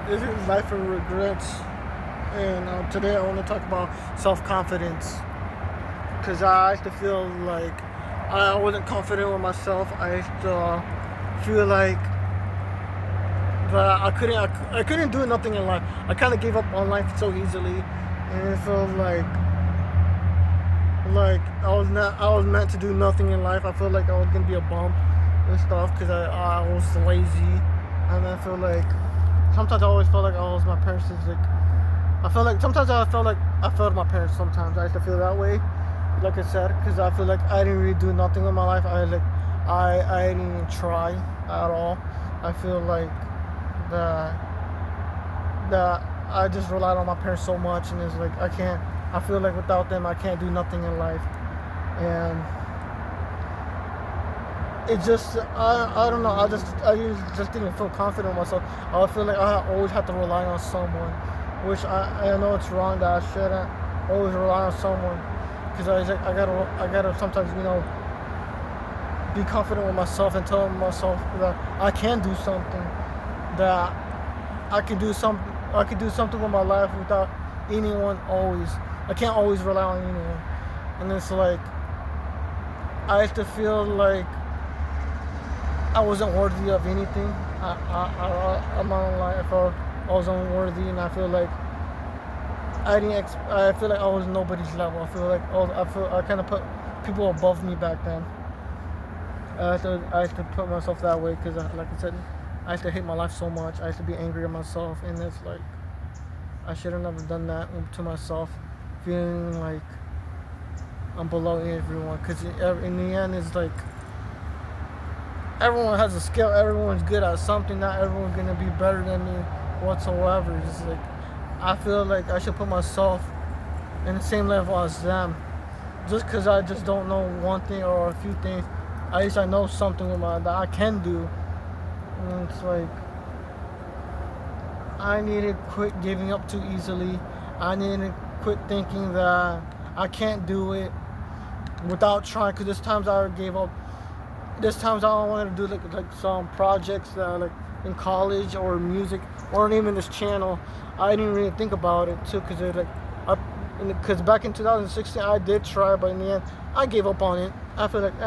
This is Life of Regrets, and today I want to talk about self-confidence because I used to feel like I wasn't confident with myself. I used to feel like that I couldn't do nothing in life. I kind of gave up on life so easily, and it felt like I was meant to do nothing in life. I felt like I was gonna be a bum and stuff because I was lazy, and I feel like sometimes I always felt like I was my parents is like I felt like sometimes I felt like I failed my parents. Sometimes I used to feel that way, like I said, because I feel like I didn't really do nothing in my life. I didn't even try at all. I feel like that I just relied on my parents so much, and it's like I can't. I feel like without them, I can't do nothing in life, and it just I don't know. I just didn't feel confident in myself. I feel like I always have to rely on someone, which I know it's wrong that I shouldn't always rely on someone, because I gotta sometimes be confident with myself and tell myself that I can do something, that I can do something with my life without anyone always. I can't always rely on anyone, and it's like I used to feel like I wasn't worthy of anything. I'm not gonna lie. I felt I was unworthy, and I feel like I feel like I was nobody's level. I kind of put people above me back then. I used to put myself that way because, like I said, I used to hate my life so much. I used to be angry at myself, and it's like I should have never done that to myself, feeling like I'm below everyone. Because in the end, it's like everyone has a skill. Everyone's good at something. Not everyone's gonna be better than me whatsoever. It's like I feel like I should put myself in the same level as them. Just because I just don't know one thing or a few things, at least I know something that I can do. And it's like I need to quit giving up too easily. I need to quit thinking that I can't do it without trying. Because there's times I gave up. There's times I wanted to do like some projects that are like in college or music or even this channel. I didn't really think about it too because like because back in 2016 I did try, but in the end I gave up on it. I feel like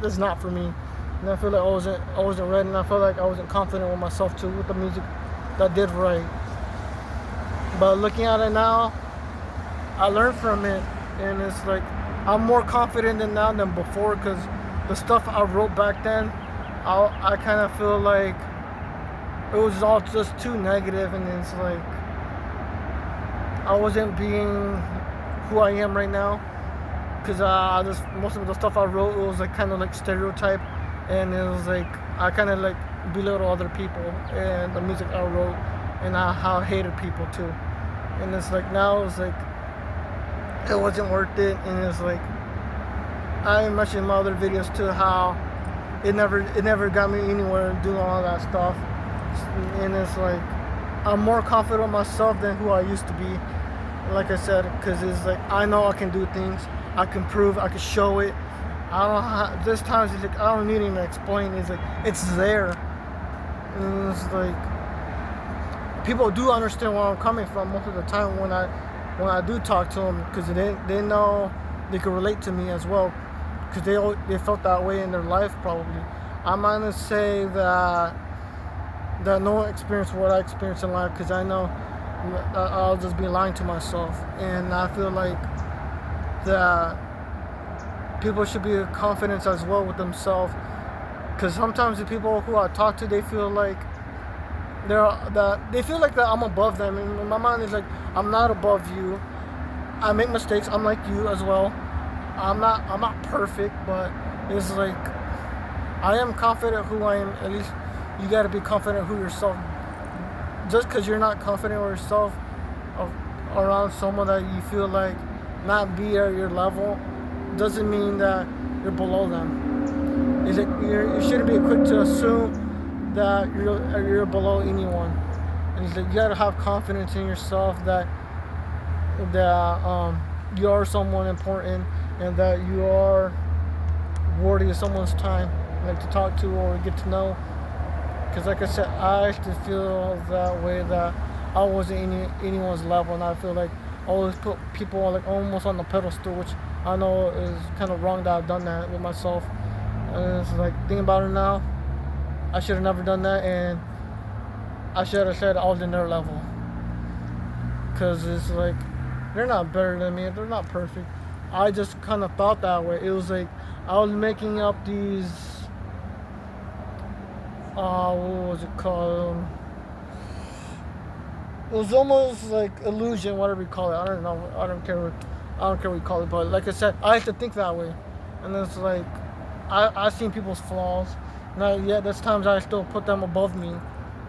this is not for me, and I feel like I wasn't ready, and I felt like I wasn't confident with myself too with the music that I did right. But looking at it now, I learned from it, and it's like I'm more confident than now than before because the stuff I wrote back then, I kind of feel like it was all just too negative, and it's like I wasn't being who I am right now because just most of the stuff I wrote it was like kind of like stereotype, and it was like I kind of like belittle other people and the music I wrote, and how I hated people too, and it's like now it's like it wasn't worth it, and it's like I mentioned in my other videos too how it never got me anywhere doing all that stuff, and it's like I'm more confident in myself than who I used to be. Like I said, because it's like I know I can do things, I can prove, I can show it. I don't have, this times it's like I don't need even to explain. It's like it's there, and it's like people do understand where I'm coming from most of the time when I do talk to them because they know they can relate to me as well because they felt that way in their life probably. I'm not gonna say that no one experienced what I experienced in life because I know I'll just be lying to myself, and I feel like that people should be confident as well with themselves because sometimes the people who I talk to they feel like they feel like that I'm above them, and my mind is like I'm not above you. I make mistakes. I'm like you as well. I'm not perfect, but it's like I am confident who I am. At least you got to be confident who yourself. Just because you're not confident with yourself around someone that you feel like not be at your level doesn't mean that you're below them. Is it you shouldn't be quick to assume that you're below anyone. And it's like you gotta have confidence in yourself that you are someone important and that you are worthy of someone's time, like to talk to or get to know. Because like I said, I used to feel that way, that I wasn't anyone's level, and I feel like I always put people like almost on the pedestal, which I know is kind of wrong that I've done that with myself. And it's like, thinking about it now, I should have never done that, and I should have said I was in their level. Because it's like, they're not better than me, they're not perfect. I just kind of thought that way. It was like I was making up these, what was it called? It was almost like illusion, whatever you call it. I don't know. I don't care what you call it. But like I said, I have to think that way. And it's like, I've seen people's flaws. Not yet. There's times I still put them above me.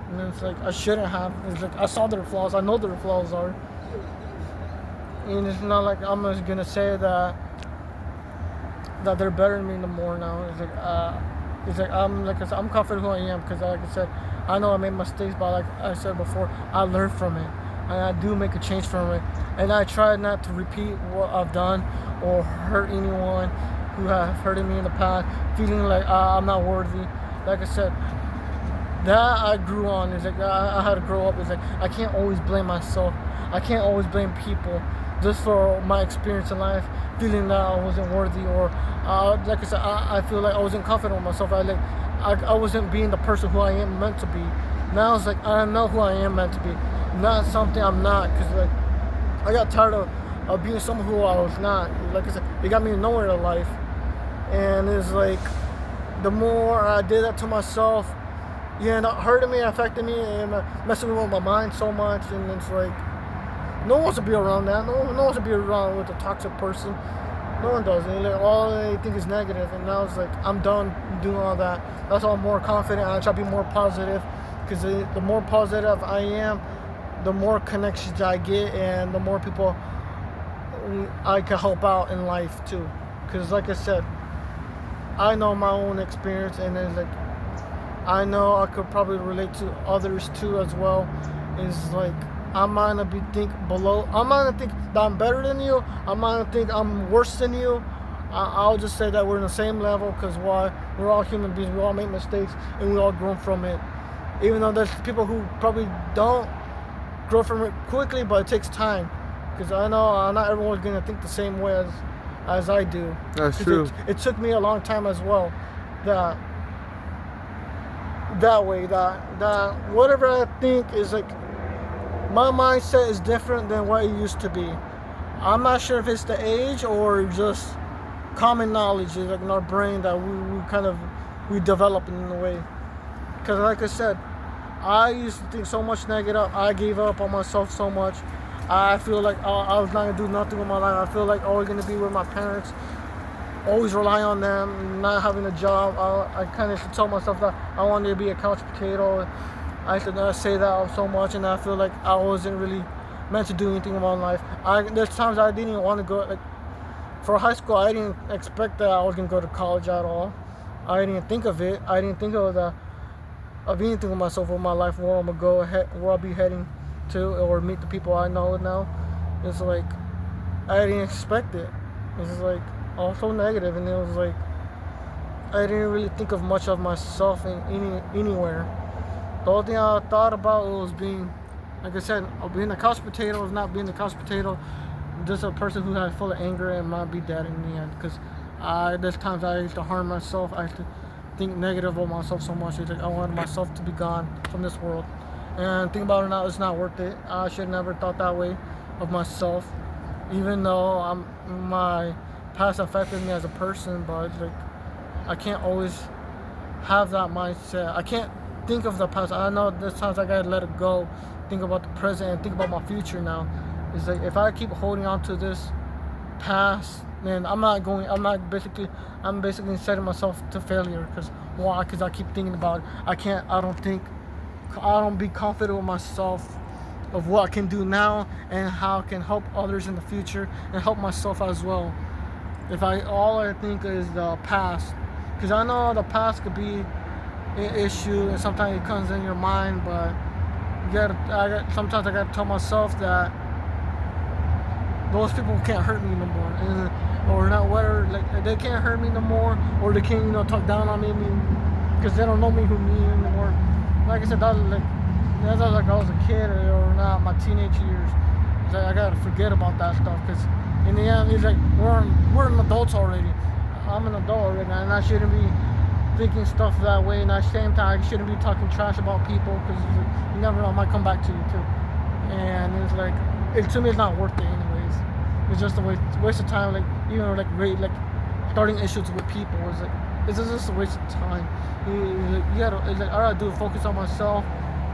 And it's like, I shouldn't have. It's like, I saw their flaws. I know their flaws are. And it's not like I'm just gonna say that they're better than me no more now. It's like I'm confident who I am, because like I said, I know I made mistakes, but like I said before, I learned from it, and I do make a change from it, and I try not to repeat what I've done or hurt anyone who have hurted me in the past, feeling like I'm not worthy. Like I said, that I grew on. It's like I had to grow up. It's like I can't always blame myself. I can't always blame people just for my experience in life, feeling that I wasn't worthy, or like I said, I feel like I wasn't confident with myself. I wasn't being the person who I am meant to be. Now it's like I know who I am meant to be, not something I'm not. Because like I got tired of being someone who I was not. Like I said, it got me nowhere in life, and it's like the more I did that to myself, it ended up hurting me, affecting me, and messing with my mind so much. And it's like, no one wants to be around that. No one wants to be around with a toxic person. No one does. And like, all they think is negative. And now it's like, I'm done doing all that. That's why I'm more confident. I try to be more positive. Because the more positive I am, the more connections I get, and the more people I can help out in life too. Because like I said, I know my own experience, and it's like, I know I could probably relate to others too as well. It's like, I'm gonna I'm gonna think that I'm better than you. I'm gonna think I'm worse than you. I'll just say that we're in the same level, because why? We're all human beings. We all make mistakes, and we all grow from it. Even though there's people who probably don't grow from it quickly, but it takes time. Because I know not everyone's gonna think the same way as I do. That's true. It took me a long time as well. That way, that whatever I think is like, my mindset is different than what it used to be. I'm not sure if it's the age or just common knowledge, like in our brain, that we develop in a way. Because like I said, I used to think so much negative. I gave up on myself so much. I feel like I was not gonna do nothing with my life. I feel like always gonna be with my parents, always rely on them, not having a job. I kind of should tell myself that I wanted to be a couch potato. I used to say that so much, and I feel like I wasn't really meant to do anything in my life. There's times I didn't even want to go, like, for high school, I didn't expect that I was going to go to college at all. I didn't even think of it. I didn't think of anything with myself, with my life, where I'm going to go, where I'll be heading to, or meet the people I know now. It's like, I didn't expect it. It's like, all so negative, and it was like, I didn't really think of much of myself anywhere. The only thing I thought about was being, like I said, being a couch potato is not being a couch potato. Just a person who had full of anger and might be dead in the end. Because there's times I used to harm myself. I used to think negative of myself so much. It's like I wanted myself to be gone from this world. And think about it now, it's not worth it. I should have never thought that way of myself. Even though my past affected me as a person, but it's like, I can't always have that mindset. I can't think of the past. I know there's times I gotta let it go, think about the present, and think about my future now. It's like, if I keep holding on to this past, then I'm basically setting myself to failure. Because why? Because I keep thinking about it. I don't be confident with myself of what I can do now and how I can help others in the future and help myself as well. If all I think is the past, because I know the past could be an issue, and sometimes it comes in your mind, but sometimes I gotta tell myself that those people can't hurt me no more, or not, whether like they can't hurt me no more, or they can't talk down on me because they don't know me anymore. like I said, that's like I was a kid or not my teenage years. It's like I gotta forget about that stuff because in the end, it's like we're an adults already. I'm an adult already, and I shouldn't be thinking stuff that way. And at the same time, I shouldn't be talking trash about people because you never know, it might come back to you too. And it's like, to me, it's not worth it anyways. It's just a waste of time. Like like starting issues with people is like it's just a waste of time. You gotta, it's like, all I gotta do is focus on myself,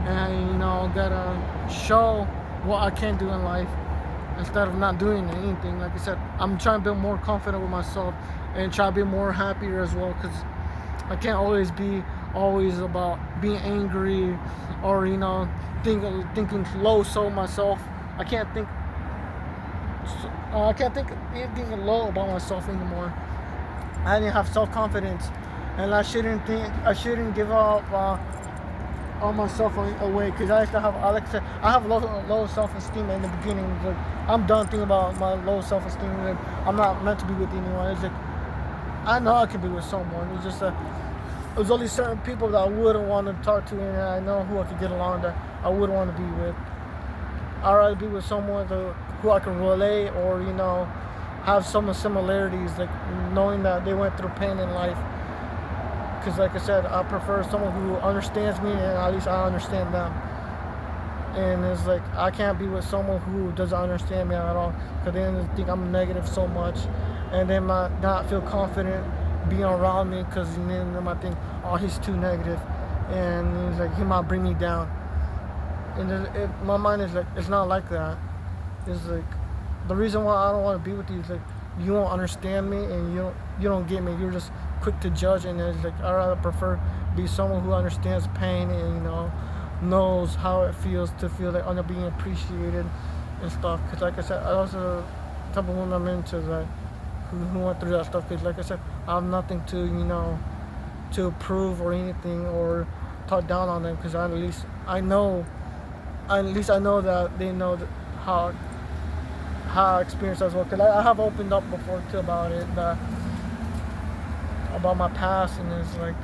and gotta show what I can do in life instead of not doing anything. Like I said, I'm trying to be more confident with myself and try to be more happier as well because I can't always be about being angry or thinking low so myself. I can't think anything low about myself anymore. I didn't have self confidence, and I shouldn't give up on myself away because I used to have, like I said, I have low self esteem in the beginning. Like I'm done thinking about my low self esteem. Like I'm not meant to be with anyone. It's like I know I could be with someone. It's just there's only certain people that I wouldn't want to talk to, and I know who I could get along that I would want to be with. I'd rather be with someone who I can relate or have some similarities, like knowing that they went through pain in life. Because like I said, I prefer someone who understands me and at least I understand them. And it's like I can't be with someone who doesn't understand me at all because then they think I'm negative so much, and they might not feel confident being around me because then they might think, oh, he's too negative, and he's like he might bring me down. And my mind is like, it's not like that. It's like the reason why I don't want to be with you is like you don't understand me and you don't get me. You're just quick to judge, and it's like I rather prefer be someone who understands pain and knows how it feels to feel like I'm being appreciated and stuff. Because like I said, I also the type of woman I'm into that who went through that stuff. Because like I said, I have nothing to prove or anything or talk down on them because at least I know that they know that how I experienced as well. Because I have opened up before too about it, about my past, and it's like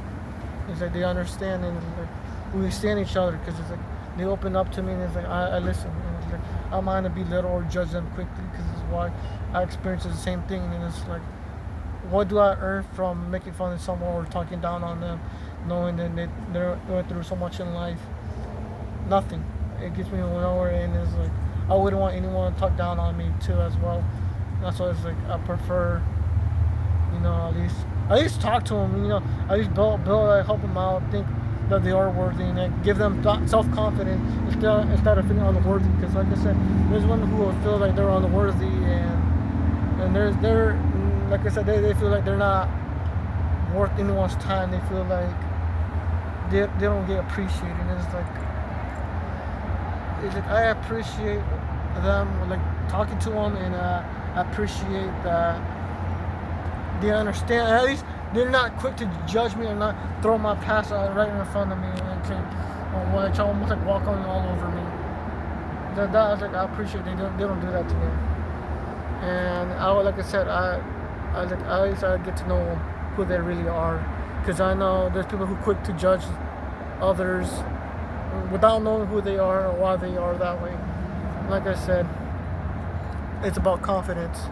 they understand and like we understand each other because it's like they open up to me and it's like I listen, and it's like I don't mind to belittle or judge them quickly because it's why I experience the same thing, and it's like what do I earn from making fun of someone or talking down on them, knowing that they're going through so much in life? Nothing. It gets me nowhere, and it's like I wouldn't want anyone to talk down on me too as well. That's why it's like I prefer, at least talk to them, at least build help them out, think that they are worthy, and like, give them self confidence instead of feeling unworthy. Because like I said, there's women who will feel like they're unworthy, and they're like I said, they feel like they're not worth anyone's time. They feel like they don't get appreciated. And it's like I appreciate them, like talking to them, and I appreciate that they understand. At least they're not quick to judge me and not throw my past right in front of me and say, almost like walk on all over me. That like I appreciate they don't do that to me. And like I said, at least I get to know who they really are, because I know there's people who quick to judge others without knowing who they are or why they are that way. Like I said, it's about confidence,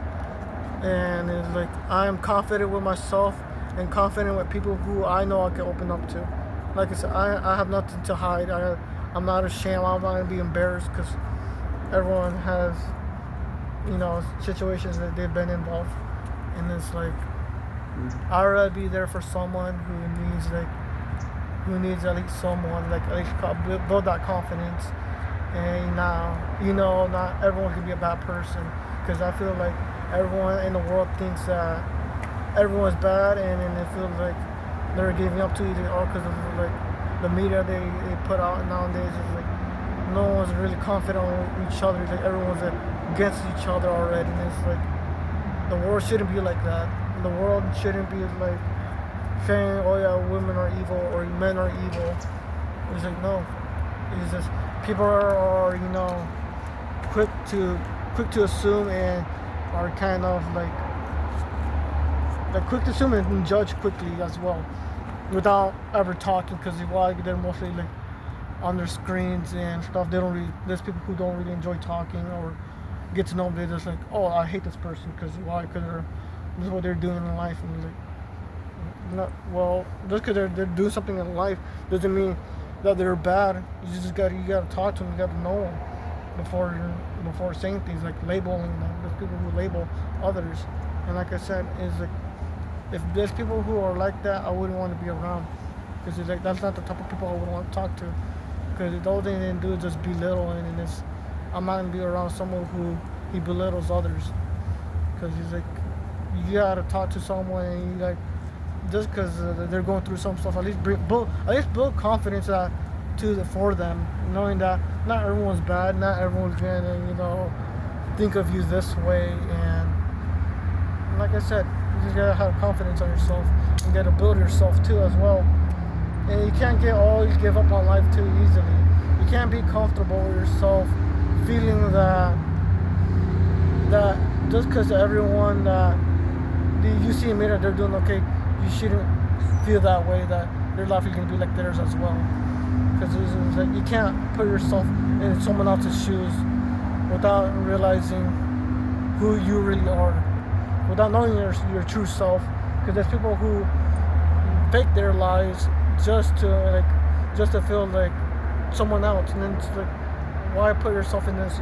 and it's like I am confident with myself and confident with people who I know I can open up to. Like I said, I have nothing to hide. I'm not ashamed. I'm not gonna be embarrassed because everyone has situations that they've been involved, and it's like I'd rather be there for someone who needs at least someone, like at least build that confidence. And now, not everyone can be a bad person, because I feel like everyone in the world thinks that everyone's bad, and they feel like they're giving up to either or because of like the media they put out nowadays. It's like no one's really confident on each other. It's like everyone's against each other already, and it's like the world shouldn't be like that. The world shouldn't be like saying, oh yeah, women are evil or men are evil. It's like no, it's just people are quick to assume and are kind of like quick to assume and judge quickly as well without ever talking, because they're mostly like on their screens and stuff. They don't really. There's people who don't really enjoy talking or get to know them. They're just like, oh, I hate this person because why? Because this is what they're doing in life, and like, not well. Just because they're doing something in life doesn't mean that they're bad. You gotta talk to them. You gotta know them before saying things like labeling them. There's people who label others, and like I said, is like if there's people who are like that, I wouldn't want to be around because it's like that's not the type of people I would want to talk to. Because the only thing they do is just belittle, and it's I'm not gonna be around someone who he belittles others. Because he's like you gotta talk to someone and you like just because they're going through some stuff, at least build confidence for them, knowing that not everyone's bad, not everyone's gonna think of you this way, and like I said, you just gotta have confidence on yourself. You gotta build yourself too as well, and you can't always give up on life too easily. You can't be comfortable with yourself, feeling that just because everyone that you see in the mirror they're doing okay, you shouldn't feel that way, that their life is going to be like theirs as well. Because like, you can't put yourself in someone else's shoes without realizing who you really are, without knowing your true self. Because there's people who fake their lives just to feel like someone else, and then it's like, why put yourself in this?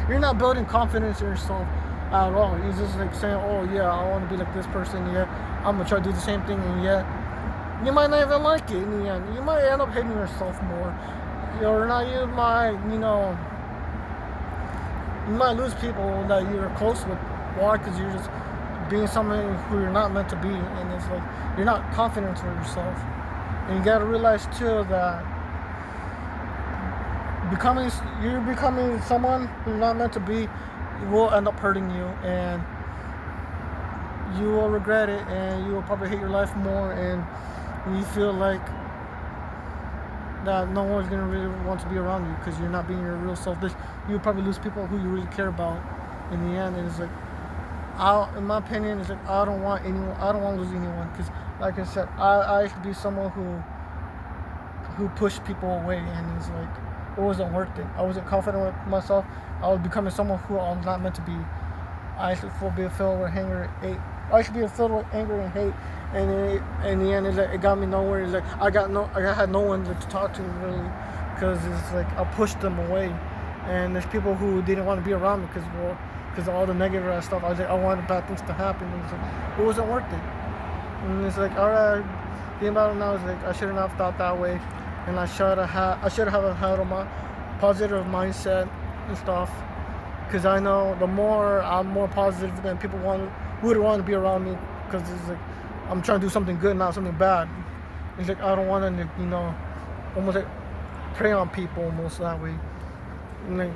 You're not building confidence in yourself at all. You're just like saying, oh yeah, I want to be like this person, yeah, I'm gonna try to do the same thing, and yet you might not even like it in the end. You might end up hating yourself more. Or not, you might lose people that you're close with. Why? Because you're just being someone who you're not meant to be, and it's like you're not confident for yourself. And you gotta realize too that you're becoming someone who's not meant to be will end up hurting you, and you will regret it, and you will probably hate your life more, and you feel like that no one's gonna really want to be around you because you're not being your real self. You'll probably lose people who you really care about in the end. And it's like, in my opinion, it's like I don't want to lose anyone, because like I said, I used to be someone who pushed people away, and it's like it wasn't worth it. I wasn't confident with myself. I was becoming someone who I was not meant to be. I used to be filled with anger and hate, and in the end, it got me nowhere. It's like I had no one to talk to really, because it's like I pushed them away, and there's people who didn't want to be around me because of all the negative stuff. I wanted bad things to happen, and it's like, it wasn't worth it. And it's like, all right, the about it now is like I shouldn't have thought that way, and I should have had a positive mindset and stuff. Because I know the more I'm more positive, then people would want to be around me, because it's like I'm trying to do something good, not something bad. It's like I don't want to, almost like prey on people almost that way. And like,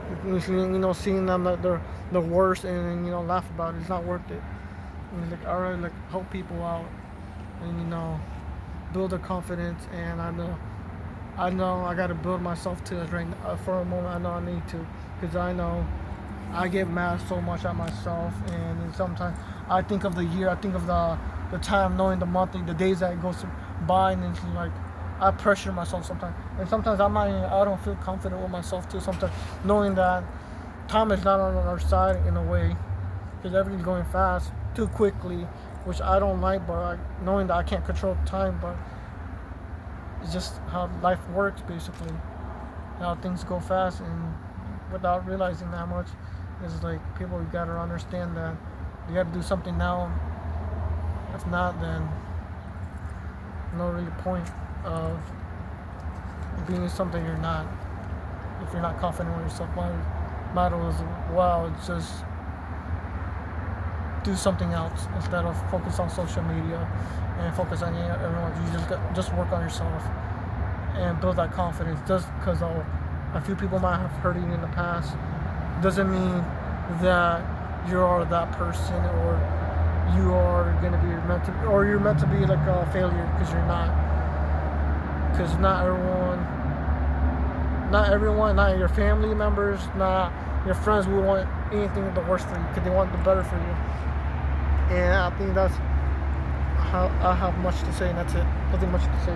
seeing them that they're the worst and laugh about it, it's not worth it. And it's like, all right, like help people out and build their confidence. And I know I got to build myself too. Right now, for a moment, I know I need to, because I know I get mad so much at myself, and then sometimes I think of the year, I think of the time, knowing the month, the days that goes by, and it's like I pressure myself sometimes, and sometimes I don't feel confident with myself too. Sometimes knowing that time is not on our side in a way, because everything's going fast too quickly, which I don't like. But knowing that I can't control time, but it's just how life works basically. How things go fast, and without realizing that much. It's like people, you gotta understand that you gotta do something now. If not, then no really point of being something you're not. If you're not confident with yourself, might as well just do something else instead of focus on social media and focus on everyone. You just work on yourself and build that confidence. Just because a few people might have hurt you in the past doesn't mean that you're that person, or you are gonna be you're meant to be like a failure, because you're not. Because not everyone, not your family members, not your friends will want anything the worst for you, because they want the better for you. And I think that's how I have much to say, and that's it. Nothing much to say.